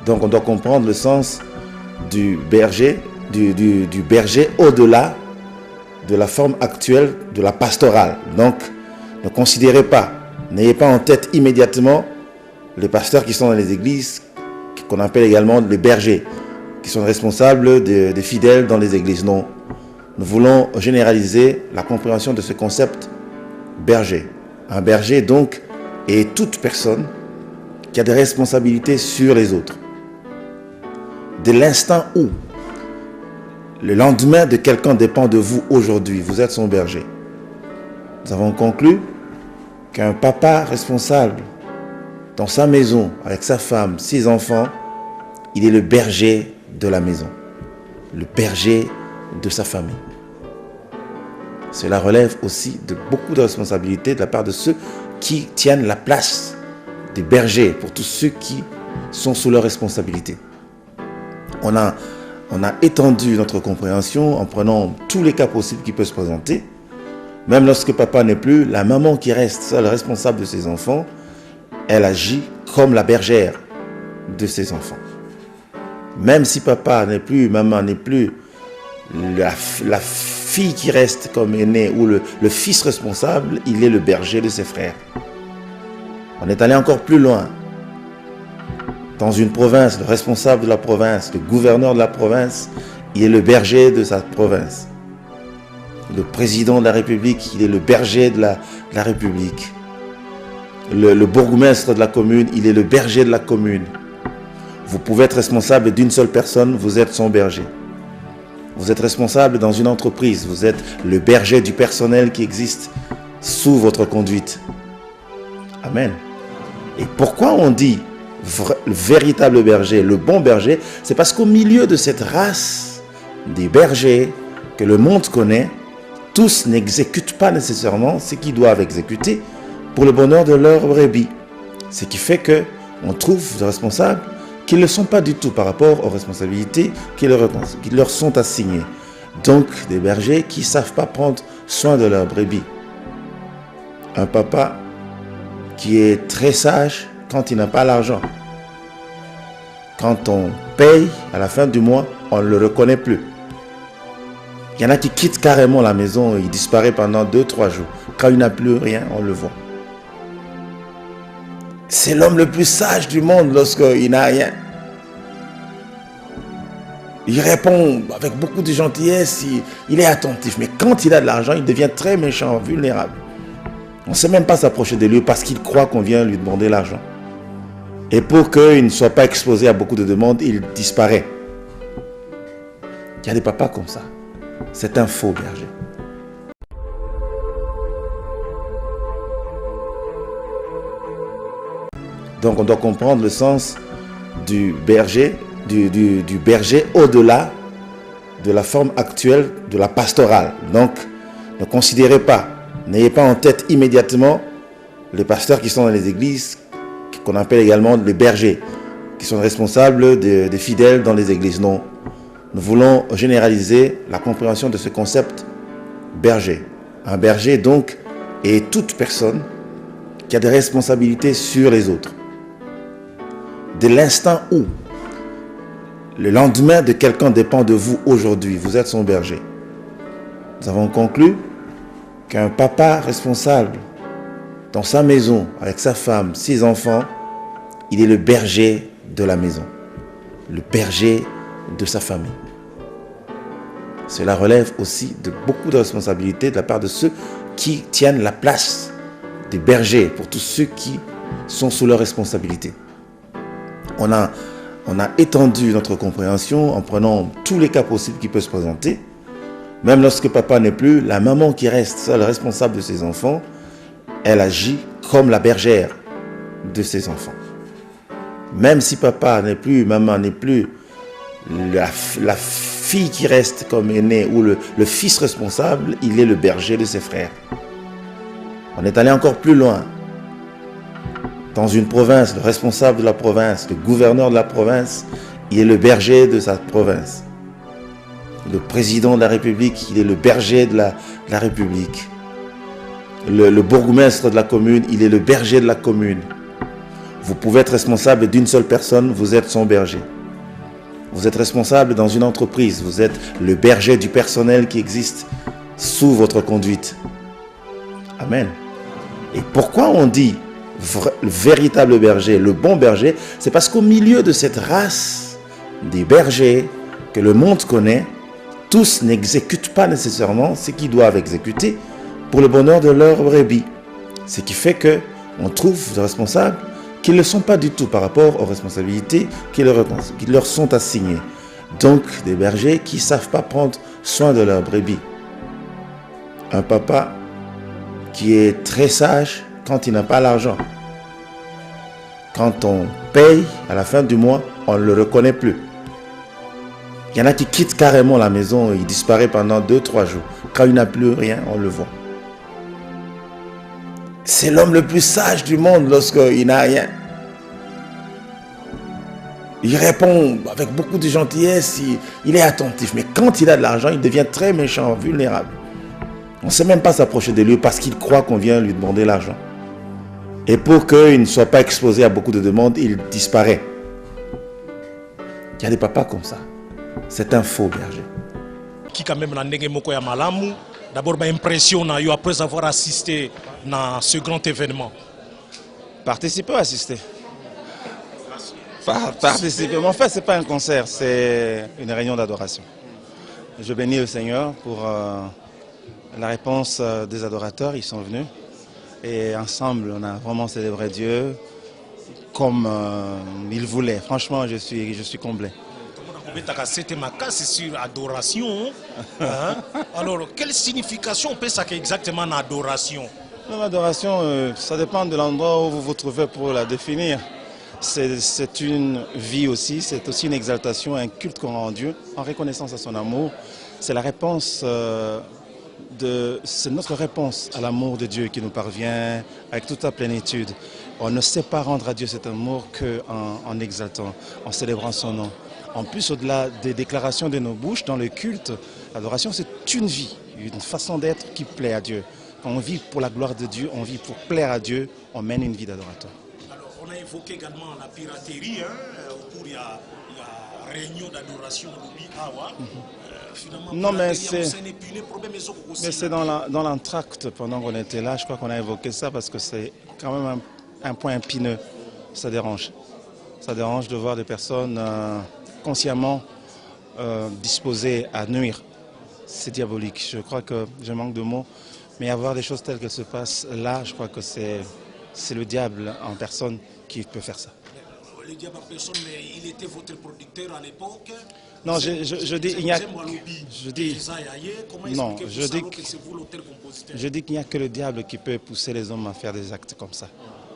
Donc on doit comprendre le sens du berger, du berger au-delà de la forme actuelle de la pastorale. Donc ne considérez pas, n'ayez pas en tête immédiatement les pasteurs qui sont dans les églises, qu'on appelle également les bergers, qui sont responsables des fidèles dans les églises. Non, nous voulons généraliser la compréhension de ce concept berger. Un berger donc est toute personne qui a des responsabilités sur les autres. Dès l'instant où le lendemain de quelqu'un dépend de vous aujourd'hui, vous êtes son berger. Nous avons conclu qu'un papa responsable dans sa maison, avec sa femme, ses enfants, il est le berger de la maison, le berger de sa famille. Cela relève aussi de beaucoup de responsabilités de la part de ceux qui tiennent la place des bergers, pour tous ceux qui sont sous leur responsabilité. On a étendu notre compréhension en prenant tous les cas possibles qui peuvent se présenter. Même lorsque papa n'est plus, la maman qui reste seule responsable de ses enfants, elle agit comme la bergère de ses enfants. Même si papa n'est plus, maman n'est plus, la fille qui reste comme aînée ou le fils responsable, il est le berger de ses frères. On est allé encore plus loin. Dans une province, le responsable de la province, le gouverneur de la province, il est le berger de sa province. Le président de la République, il est le berger de la République. Le bourgmestre de la commune, il est le berger de la commune. Vous pouvez être responsable d'une seule personne, vous êtes son berger. Vous êtes responsable dans une entreprise, vous êtes le berger du personnel qui existe sous votre conduite. Amen. Et pourquoi on dit le véritable berger, le bon berger? C'est parce qu'au milieu de cette race des bergers que le monde connaît, tous n'exécutent pas nécessairement ce qu'ils doivent exécuter pour le bonheur de leur brebis. Ce qui fait qu'on trouve des responsables qui ne le sont pas du tout par rapport aux responsabilités qui leur sont assignées. Donc des bergers qui ne savent pas prendre soin de leur brebis. Un papa qui est très sage quand il n'a pas l'argent. Quand on paye à la fin du mois, on ne le reconnaît plus. Il y en a qui quittent carrément la maison, il disparaît pendant 2-3 jours. Quand il n'a plus rien, on le voit. C'est l'homme le plus sage du monde lorsqu'il n'a rien. Il répond avec beaucoup de gentillesse, il est attentif. Mais quand il a de l'argent, il devient très méchant, vulnérable. On ne sait même pas s'approcher de lui parce qu'il croit qu'on vient lui demander l'argent. Et pour qu'il ne soit pas exposé à beaucoup de demandes, il disparaît. Il y a des papas comme ça. C'est un faux berger. Donc on doit comprendre le sens du berger, du berger au-delà de la forme actuelle de la pastorale. Donc ne considérez pas, n'ayez pas en tête immédiatement les pasteurs qui sont dans les églises, qu'on appelle également les bergers, qui sont responsables des fidèles dans les églises. Non, nous voulons généraliser la compréhension de ce concept berger. Un berger donc est toute personne qui a des responsabilités sur les autres. Dès l'instant où le lendemain de quelqu'un dépend de vous aujourd'hui, vous êtes son berger. Nous avons conclu qu'un papa responsable dans sa maison, avec sa femme, ses enfants, il est le berger de la maison, le berger de sa famille. Cela relève aussi de beaucoup de responsabilités de la part de ceux qui tiennent la place des bergers, pour tous ceux qui sont sous leur responsabilité. On a étendu notre compréhension en prenant tous les cas possibles qui peuvent se présenter. Même lorsque papa n'est plus, la maman qui reste seule responsable de ses enfants, elle agit comme la bergère de ses enfants. Même si papa n'est plus, maman n'est plus, la fille qui reste comme aînée ou le fils responsable, il est le berger de ses frères. On est allé encore plus loin. Dans une province, le responsable de la province, le gouverneur de la province, il est le berger de sa province. Le président de la République, il est le berger de la République. Le bourgmestre de la commune, il est le berger de la commune. Vous pouvez être responsable d'une seule personne, vous êtes son berger. Vous êtes responsable dans une entreprise, vous êtes le berger du personnel qui existe sous votre conduite. Amen. Et pourquoi on dit le véritable berger, le bon berger? C'est parce qu'au milieu de cette race des bergers que le monde connaît, tous n'exécutent pas nécessairement ce qu'ils doivent exécuter pour le bonheur de leur brebis. Ce qui fait qu'on trouve des responsables qui ne le sont pas du tout par rapport aux responsabilités qui leur sont assignées. Donc, des bergers qui ne savent pas prendre soin de leur brebis. Un papa qui est très sage quand il n'a pas l'argent. Quand on paye à la fin du mois, on ne le reconnaît plus. Il y en a qui quittent carrément la maison, il disparaît pendant 2-3 jours. Quand il n'a plus rien, on le voit. C'est l'homme le plus sage du monde lorsqu'il n'a rien. Il répond avec beaucoup de gentillesse, il est attentif. Mais quand il a de l'argent, il devient très méchant, vulnérable. On ne sait même pas s'approcher de lui parce qu'il croit qu'on vient lui demander l'argent. Et pour qu'il ne soit pas exposé à beaucoup de demandes, il disparaît. Il y a des papas comme ça. C'est un faux berger. Qui quand même d'abord impression après avoir assisté à ce grand événement. Participer ou assister? Participer. Mais en fait, ce n'est pas un concert, c'est une réunion d'adoration. Je bénis le Seigneur pour la réponse des adorateurs. Ils sont venus et ensemble, on a vraiment célébré Dieu comme il voulait. Franchement, je suis comblé. C'était ma casse sur adoration. Hein? Alors, quelle signification peut ça exactement l'adoration? L'adoration, ça dépend de l'endroit où vous vous trouvez pour la définir. C'est une vie aussi, c'est aussi une exaltation, un culte qu'on rend à Dieu en reconnaissance à son amour. C'est la réponse c'est notre réponse à l'amour de Dieu qui nous parvient avec toute sa plénitude. On ne sait pas rendre à Dieu cet amour qu'en exaltant, en célébrant son nom. En plus, au-delà des déclarations de nos bouches, dans le culte, l'adoration, c'est une vie, une façon d'être qui plaît à Dieu. Quand on vit pour la gloire de Dieu, on vit pour plaire à Dieu, on mène une vie d'adorateur. Alors, on a évoqué également la piraterie, au cours il y a réunion d'adoration non, mais c'est dans l'entracte, pendant qu'on était là, je crois qu'on a évoqué ça parce que c'est quand même un point épineux. Ça dérange. Ça dérange de voir des personnes consciemment disposées à nuire. C'est diabolique. Je crois que je manque de mots. Mais avoir des choses telles qu'elles se passent là, je crois que c'est le diable en personne qui peut faire ça. Le diable en personne, mais il était votre producteur à l'époque. Non, je dis, il n'y a... Non, je dis qu'il n'y a que le diable qui peut pousser les hommes à faire des actes comme ça.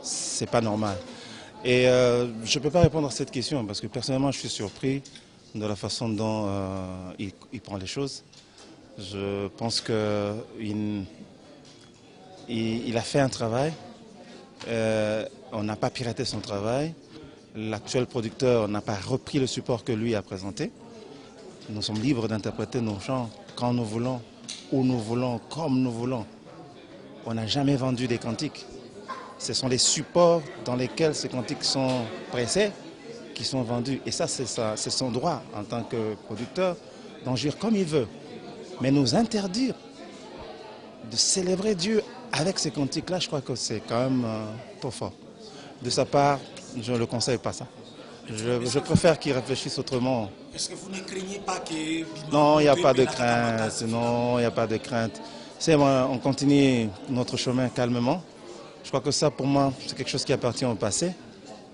C'est pas normal. Et je ne peux pas répondre à cette question parce que personnellement, je suis surpris de la façon dont il prend les choses. Je pense qu'il a fait un travail. On n'a pas piraté son travail. L'actuel producteur n'a pas repris le support que lui a présenté. Nous sommes libres d'interpréter nos chants quand nous voulons, où nous voulons, comme nous voulons. On n'a jamais vendu des cantiques. Ce sont les supports dans lesquels ces cantiques sont pressés qui sont vendus. Et ça, c'est son droit en tant que producteur d'en jouir comme il veut. Mais nous interdire de célébrer Dieu avec ces cantiques-là, je crois que c'est quand même trop fort. De sa part, je ne le conseille pas ça. Je préfère qu'il réfléchisse autrement. Est-ce que vous ne craignez pas que... Non, il n'y a pas de crainte. Non, il n'y a pas de crainte. On continue notre chemin calmement. Je crois que ça, pour moi, c'est quelque chose qui appartient au passé.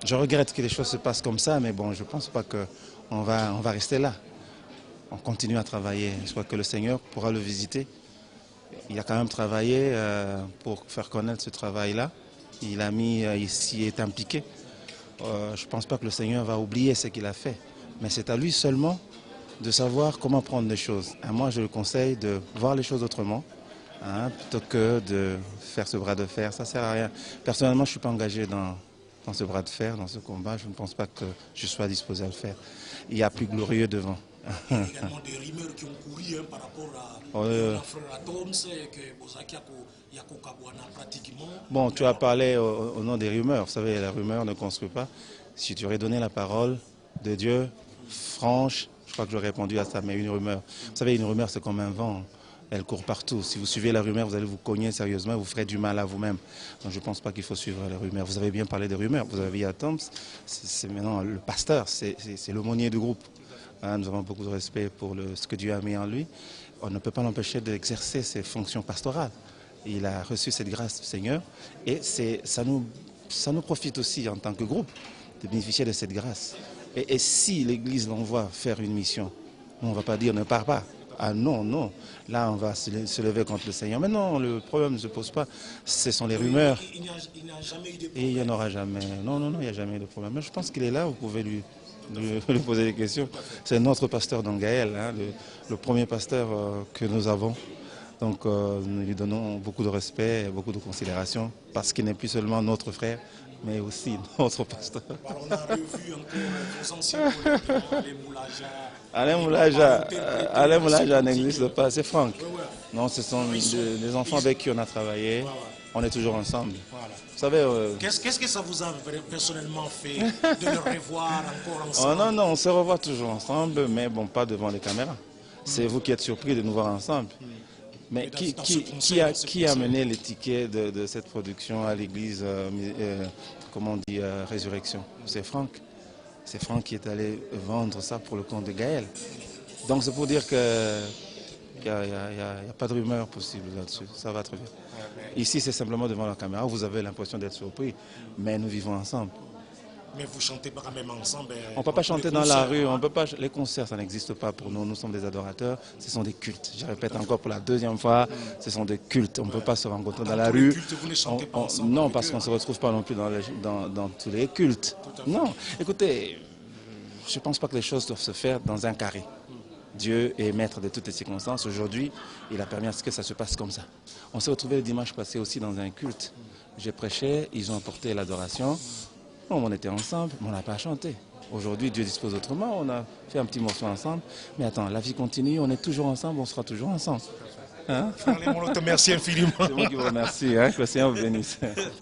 Je regrette que les choses se passent comme ça, mais bon, je ne pense pas qu'on va rester là. On continue à travailler. Je crois que le Seigneur pourra le visiter. Il a quand même travaillé pour faire connaître ce travail-là. Il s'y est impliqué. Je ne pense pas que le Seigneur va oublier ce qu'il a fait. Mais c'est à lui seulement de savoir comment prendre les choses. Et moi, je le conseille de voir les choses autrement, plutôt que de faire ce bras de fer. Ça ne sert à rien. Personnellement, je ne suis pas engagé dans ce bras de fer, dans ce combat. Je ne pense pas que je sois disposé à le faire. Il y a plus glorieux devant. Il y a également des rumeurs qui ont couru par rapport à frère Atoms, que Bozaki Yakokabouana pratiquement. Bon, tu as parlé au nom des rumeurs. Vous savez, la rumeur ne construit pas. Si tu aurais donné la parole de Dieu, franche, je crois que j'aurais répondu à ça, mais une rumeur. Vous savez, une rumeur, c'est comme un vent. Elle court partout. Si vous suivez la rumeur, vous allez vous cogner sérieusement, vous ferez du mal à vous-même. Donc je ne pense pas qu'il faut suivre la rumeur. Vous avez bien parlé des rumeurs. Vous avez Atoms, c'est maintenant le pasteur, c'est l'aumônier du groupe. Hein, nous avons beaucoup de respect pour ce que Dieu a mis en lui. On ne peut pas l'empêcher d'exercer ses fonctions pastorales. Il a reçu cette grâce du Seigneur et ça nous profite aussi en tant que groupe de bénéficier de cette grâce. Et si l'Église l'envoie faire une mission, on ne va pas dire ne pars pas. Ah non, non, là on va se lever contre le Seigneur. Mais non, le problème ne se pose pas, ce sont les rumeurs. Il n'y a jamais eu de problème. Et il n'y en aura jamais. Non, non, non, il n'y a jamais eu de problème. Mais je pense qu'il est là, vous pouvez lui poser des questions. C'est notre pasteur d'Angaël, hein, le premier pasteur que nous avons. Donc nous lui donnons beaucoup de respect et beaucoup de considération parce qu'il n'est plus seulement notre frère, mais aussi notre pasteur. On a revu encore vos anciens collègues, Alain Moulaja n'existe pas, c'est Franck. Non, ce sont des enfants avec qui on a travaillé. On est toujours ensemble. Voilà. Vous savez... Qu'est-ce que ça vous a personnellement fait de le revoir encore ensemble? Oh non, non, on se revoit toujours ensemble, mais bon, pas devant les caméras. C'est vous qui êtes surpris de nous voir ensemble. Mais qui a mené les tickets de cette production à l'église, comment on dit, Résurrection? C'est Franck. C'est Franck qui est allé vendre ça pour le compte de Gaël. Donc c'est pour dire qu'il n'y a pas de rumeur possible là-dessus. Ça va très bien. Ici, c'est simplement devant la caméra. Vous avez l'impression d'être surpris, mais nous vivons ensemble. Mais vous chantez pas quand même ensemble. On ne peut pas chanter dans la rue, on peut pas. Les concerts, ça n'existe pas pour nous. Nous sommes des adorateurs, ce sont des cultes. Je répète encore pour la deuxième fois, ce sont des cultes. On ne peut pas se rencontrer dans la rue. Cultes, vous ne chantez pas ensemble, non, parce qu'on ne se retrouve pas non plus dans tous les cultes. Non, écoutez, je ne pense pas que les choses doivent se faire dans un carré. Dieu est maître de toutes les circonstances. Aujourd'hui, il a permis à ce que ça se passe comme ça. On s'est retrouvés le dimanche passé aussi dans un culte. J'ai prêché, ils ont apporté l'adoration. On était ensemble, mais on n'a pas chanté. Aujourd'hui, Dieu dispose autrement. On a fait un petit morceau ensemble. Mais attends, la vie continue, on est toujours ensemble, on sera toujours ensemble. Hein? Merci infiniment. C'est moi qui vous remercie. Hein? Que le Seigneur vous bénisse.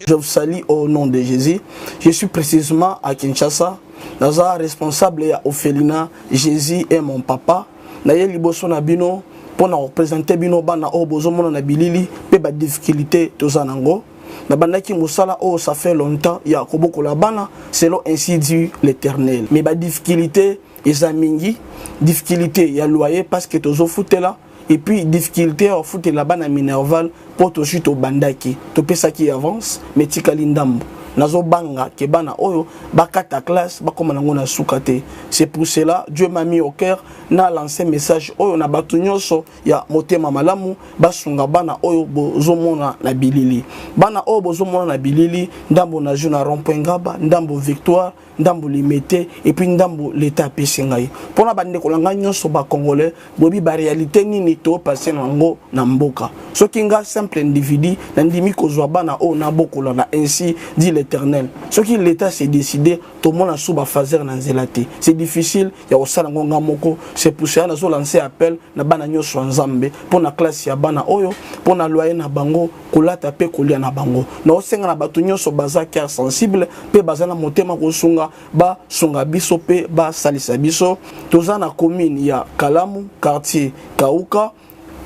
Je vous salue au nom de Jésus. Je suis précisément à Kinshasa. Naza responsable à Ophelina. Jésus est mon papa. Naye liboso na bino pour représenter bino bana o bozo mona na bilili pe ba difficulté tozanango. Na bandaki musala oh ça fait longtemps ya koboko la bana selon ainsi dit l'Éternel. Mais ba difficulté ezamingi difficulté ya loyer parce que tozo foutela et puis difficulté au foot la bana minerval pour to chute au bandaki to pesa qui avance mais tikali ndambo nazo banga ke bana oyo bakata classe bakoma nango na sukate. C'est pour cela Dieu m'a mis au cœur na lancé message oyo na batu nyonso ya motema malamu basunga bana oyo bozomona na bilili bana oyo bozomona na bilili ndambo na jeu na rond-point Ngaba ndambo Victoire ndambo Limité et puis ndambo l'état pesengai pona bande kolanga nyonso ba congolais bobi ba réalité nini to passer nango na mboka soki nga simple individu na ndimi kozwa bana oyo na bokola na ainsi dit l'Éternel. Ce qui l'État s'est décidé, tout le monde a sous fazer na zelate. C'est difficile, il y a aussi ngonga moko. C'est pour ça que lancé appel na bana nyoso nzambe pour na classe ya bana oyo, pour na loyer na bango, kolata pe kolia na bango. Na osenga na batu nyoso baza cœur sensible, pe bazana motema kosunga ba sunga biso pe ba salisa biso. Toza na commune ya Kalamu, quartier Kauka,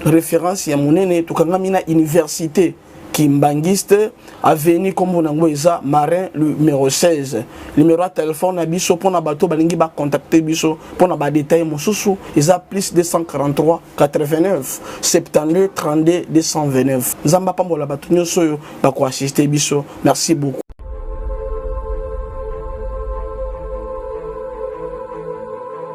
référence ya monene tukangami na université Kimbangiste, avenue comme on a Marin, le numéro 16. Le numéro de téléphone à Bisso pour na bateau balingi ba contacter Bisso pour na ba détail mon sousou, ils a plus 243 89 72 32 229. Zamba pa mo la bateau nyoso ba ko assister Bisso. Merci beaucoup.